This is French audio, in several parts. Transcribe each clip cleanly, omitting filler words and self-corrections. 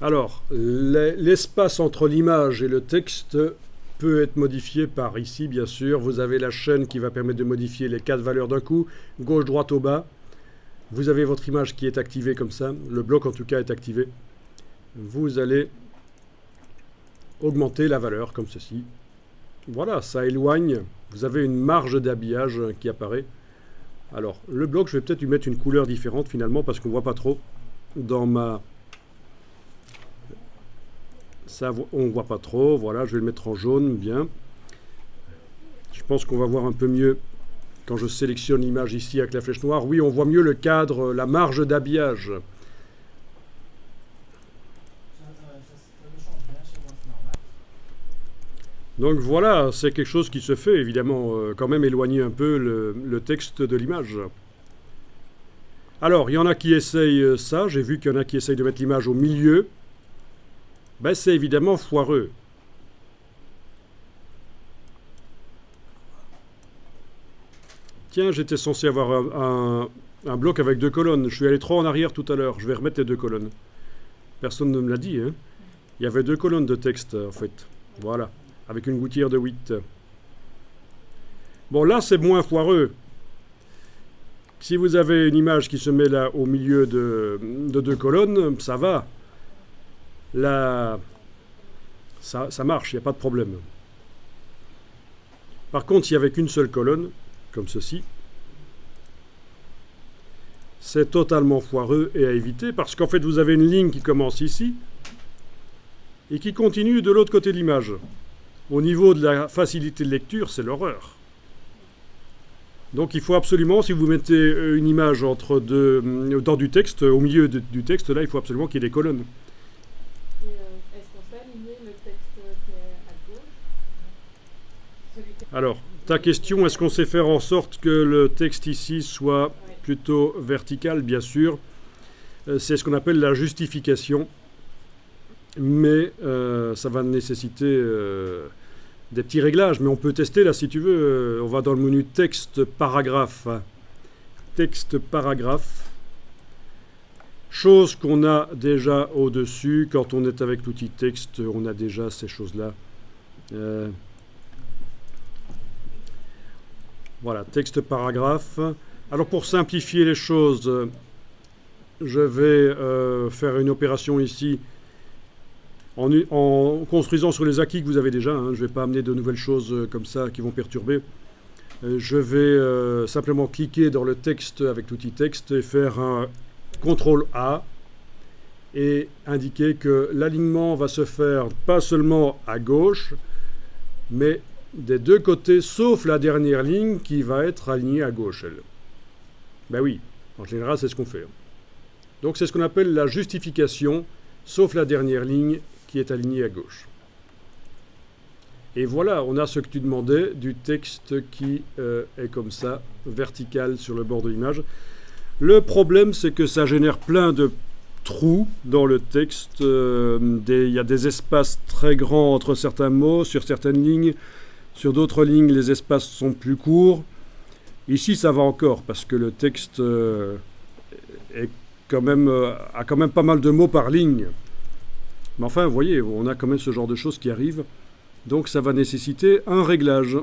Alors, l'espace entre l'image et le texte peut être modifié par ici, bien sûr. Vous avez la chaîne qui va permettre de modifier les 4 valeurs d'un coup, gauche, droite, au bas. Vous avez votre image qui est activée comme ça, le bloc en tout cas est activé. Vous allez augmenter la valeur comme ceci. Voilà, ça éloigne. Vous avez une marge d'habillage qui apparaît. Alors, le bloc, je vais peut-être lui mettre une couleur différente finalement parce qu'on ne voit pas trop dans ma... Ça, on ne voit pas trop. Voilà, je vais le mettre en jaune, bien. Je pense qu'on va voir un peu mieux quand je sélectionne l'image ici avec la flèche noire. Oui, on voit mieux le cadre, la marge d'habillage. Donc voilà, c'est quelque chose qui se fait, évidemment, quand même éloigner un peu le texte de l'image. Alors, il y en a qui essayent ça. J'ai vu qu'il y en a qui essayent de mettre l'image au milieu. Ben, c'est évidemment foireux. Tiens, j'étais censé avoir un bloc avec 2 colonnes. Je suis allé trop en arrière tout à l'heure. Je vais remettre les 2 colonnes. Personne ne me l'a dit, hein. Il y avait 2 colonnes de texte, en fait. Voilà, avec une gouttière de 8. Bon, là, c'est moins foireux. Si vous avez une image qui se met là au milieu de 2 colonnes, ça va. Là, ça marche, il n'y a pas de problème. Par contre, s'il n'y avait qu'une seule colonne, comme ceci, c'est totalement foireux et à éviter parce qu'en fait, vous avez une ligne qui commence ici et qui continue de l'autre côté de l'image. Au niveau de la facilité de lecture, c'est l'horreur. Donc il faut absolument, si vous mettez une image dans du texte, au milieu du texte, là, il faut absolument qu'il y ait des colonnes. Est-ce qu'on fait aligner le texte qui est à gauche? Alors, ta question, est-ce qu'on sait faire en sorte que le texte ici soit plutôt vertical? Bien sûr. C'est ce qu'on appelle la justification. Mais ça va nécessiter des petits réglages. Mais on peut tester là si tu veux. On va dans le menu texte paragraphe. Texte paragraphe. Chose qu'on a déjà au-dessus. Quand on est avec l'outil texte, on a déjà ces choses-là. Voilà, texte paragraphe. Alors pour simplifier les choses, je vais faire une opération ici en construisant sur les acquis que vous avez déjà. Je ne vais pas amener de nouvelles choses comme ça qui vont perturber. Je vais simplement cliquer dans le texte avec l'outil texte et faire un CTRL A et indiquer que l'alignement va se faire pas seulement à gauche, mais des 2 côtés, sauf la dernière ligne qui va être alignée à gauche, elle. Ben oui, en général, c'est ce qu'on fait. Donc c'est ce qu'on appelle la justification, sauf la dernière ligne qui est alignée à gauche. Et voilà, on a ce que tu demandais, du texte qui est comme ça, vertical sur le bord de l'image. Le problème, c'est que ça génère plein de trous dans le texte. Il y a des espaces très grands entre certains mots, sur certaines lignes. Sur d'autres lignes, les espaces sont plus courts. Ici, ça va encore, parce que le texte a quand même pas mal de mots par ligne. Mais enfin, vous voyez, on a quand même ce genre de choses qui arrivent. Donc ça va nécessiter un réglage.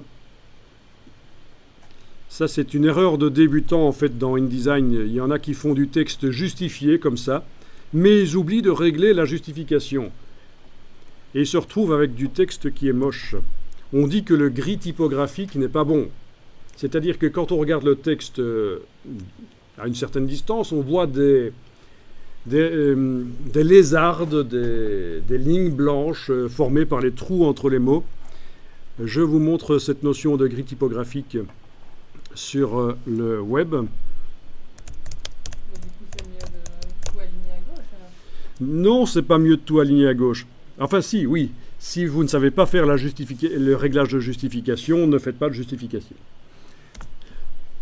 Ça, c'est une erreur de débutant, en fait, dans InDesign. Il y en a qui font du texte justifié, comme ça, mais ils oublient de régler la justification. Et ils se retrouvent avec du texte qui est moche. On dit que le gris typographique n'est pas bon. C'est-à-dire que quand on regarde le texte à une certaine distance, on voit des lézardes, des lignes blanches formées par les trous entre les mots. Je vous montre cette notion de gris typographique sur le web. Mais du coup, c'est mieux de tout aligner à gauche, alors? Non, c'est pas mieux de tout aligner à gauche. Enfin si, oui. Si vous ne savez pas faire le réglage de justification, ne faites pas de justification.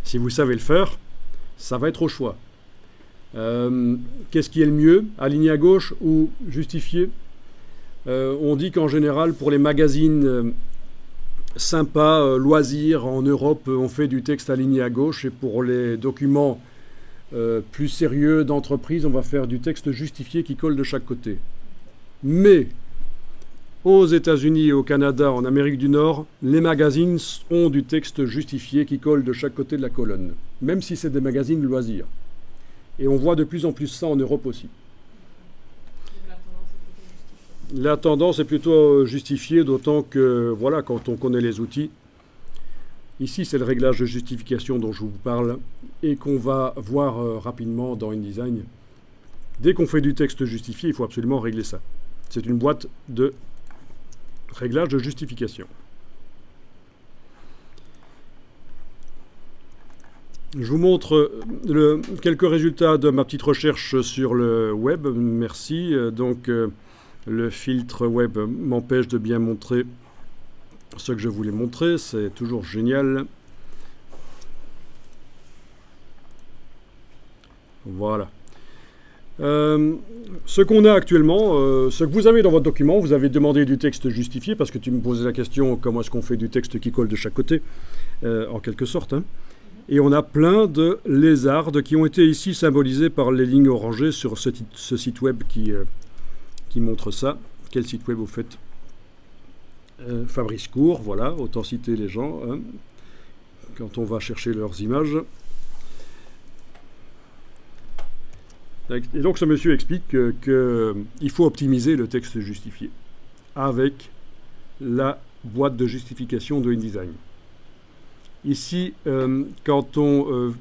Si vous savez le faire, ça va être au choix. Qu'est-ce qui est le mieux? Aligner à gauche ou justifier? On dit qu'en général, pour les magazines sympas, loisirs, en Europe, on fait du texte aligné à gauche. Et pour les documents plus sérieux d'entreprise, on va faire du texte justifié qui colle de chaque côté. Mais aux États-Unis et au Canada, en Amérique du Nord, les magazines ont du texte justifié qui colle de chaque côté de la colonne, même si c'est des magazines loisirs. Et on voit de plus en plus ça en Europe aussi. La tendance est plutôt justifiée, d'autant que, voilà, quand on connaît les outils, ici c'est le réglage de justification dont je vous parle, et qu'on va voir rapidement dans InDesign. Dès qu'on fait du texte justifié, il faut absolument régler ça. C'est une boîte de réglage de justification. Je vous montre quelques résultats de ma petite recherche sur le web. Merci. Donc, le filtre web m'empêche de bien montrer ce que je voulais montrer. C'est toujours génial. Voilà. Ce qu'on a actuellement, ce que vous avez dans votre document, vous avez demandé du texte justifié, parce que tu me posais la question comment est-ce qu'on fait du texte qui colle de chaque côté, en quelque sorte. Hein. Et on a plein de lézardes qui ont été ici symbolisés par les lignes orangées sur ce site web qui montre ça. Quel site web vous faites? Fabrice Court, voilà, autant citer les gens, hein, quand on va chercher leurs images. Et donc ce monsieur explique qu'il faut optimiser le texte justifié avec la boîte de justification de InDesign. Ici, quand on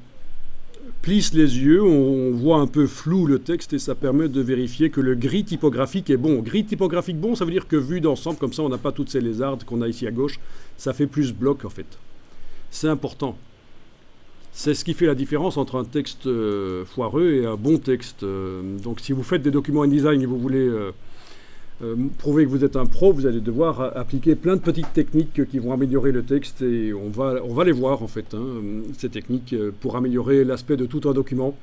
plisse les yeux, on voit un peu flou le texte et ça permet de vérifier que le gris typographique est bon. Gris typographique bon, ça veut dire que vu d'ensemble, comme ça on n'a pas toutes ces lézardes qu'on a ici à gauche, ça fait plus bloc en fait. C'est important. C'est ce qui fait la différence entre un texte foireux et un bon texte. Donc si vous faites des documents InDesign et vous voulez prouver que vous êtes un pro, vous allez devoir appliquer plein de petites techniques qui vont améliorer le texte et on va les voir en fait, hein, ces techniques pour améliorer l'aspect de tout un document.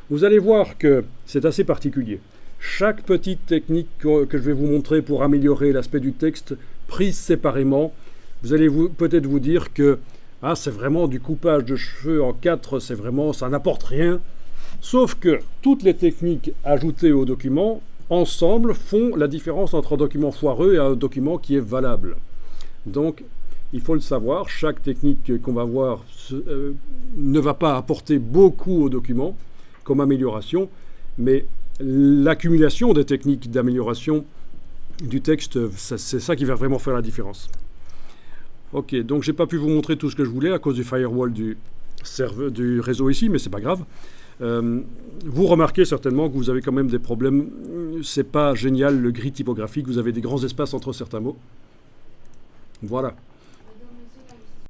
Vous allez voir que c'est assez particulier. Chaque petite technique que je vais vous montrer pour améliorer l'aspect du texte, prise séparément, vous allez peut-être vous dire que c'est vraiment du coupage de cheveux en 4, c'est vraiment, ça n'apporte rien. Sauf que toutes les techniques ajoutées au document, ensemble, font la différence entre un document foireux et un document qui est valable. Donc, il faut le savoir, chaque technique qu'on va voir ne va pas apporter beaucoup au document comme amélioration, mais l'accumulation des techniques d'amélioration du texte, c'est ça qui va vraiment faire la différence. Ok, donc j'ai pas pu vous montrer tout ce que je voulais à cause du firewall du réseau ici, mais c'est pas grave. Vous remarquez certainement que vous avez quand même des problèmes. C'est pas génial le gris typographique, vous avez des grands espaces entre certains mots. Voilà.